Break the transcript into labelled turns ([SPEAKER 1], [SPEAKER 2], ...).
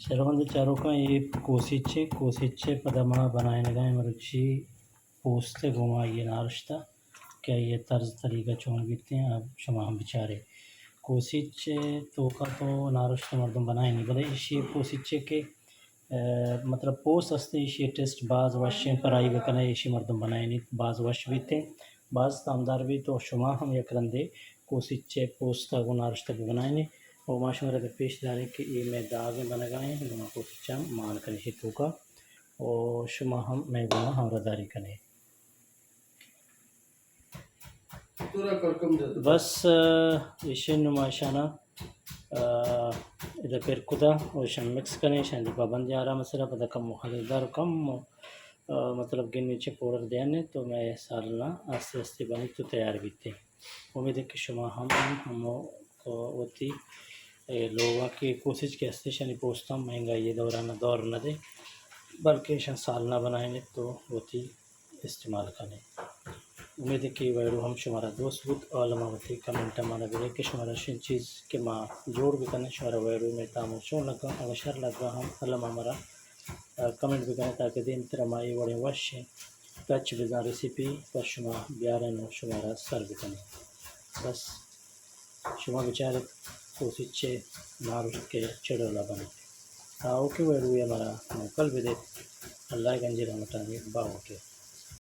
[SPEAKER 1] Serondo Charoka ye Kosice Padama Bananaga Maruchi poste Goma ye Narshta کیا یہ طرز طریقہ چون بیتے ہیں اب شما ہم بیچارے کوسیچے تو کا تو نارشت مردم بنائیں نہیں بلے اسی کوسیچے کے مطلب پوس ہستے اسی ٹیسٹ بعض وشیں پرائی بکنے اسی مردم بنائیں نہیں بعض وش بیتے بعض تامدار بھی تو شما ہم یک رندے کوسیچے پوستا کو نارشتہ بھی بنائیں نہیں اور ماشاء اللہ پیش دارے کہ یہ میں داغیں بنگائیں گنا کوسیچا مان کرے تو کا اور شما ہم میں گنا ہم رداری کنے بس ایشن نمائشانہ ادھر پھر خدا اور شن مکس کریں شن دی پابندی آرہا مسئلہ پتہ کم مخالدار کم مطلب گن نیچے پورر دینے تو میں سالنا آستے آستے بنی تو تیار بیتے امید ہے کہ شما ہم ہوتی لوگوں کی کوشش کے ہستے شنی پوچھتا ہوں مہنگا یہ دور نہ دے بلکہ شن سالنا بنائیں تو ہوتی استعمال کریں امید ہے کہ ویڈیو ہم شمارا دوست بود علماء وتی کمنٹ ہمارا بھی کہ شمارا شن چیز کے ماں جوڑ بھی کرنے شمارا ویڈیو میں تامل چون لگا اگر شر لگا ہم علماء ہمارا کمنٹ بھی کریں تاکہ دین تر ہماری وڑے وش کچھ بزا ریسیپی پر شما بیارن شمارا سر بھی کریں بس شما بیچارے کوسیچے ناروش کے چڑولا بنے اوکے ویڈیو ہمارا کل بھی دے اللہ گنجی رحمتانی باو کے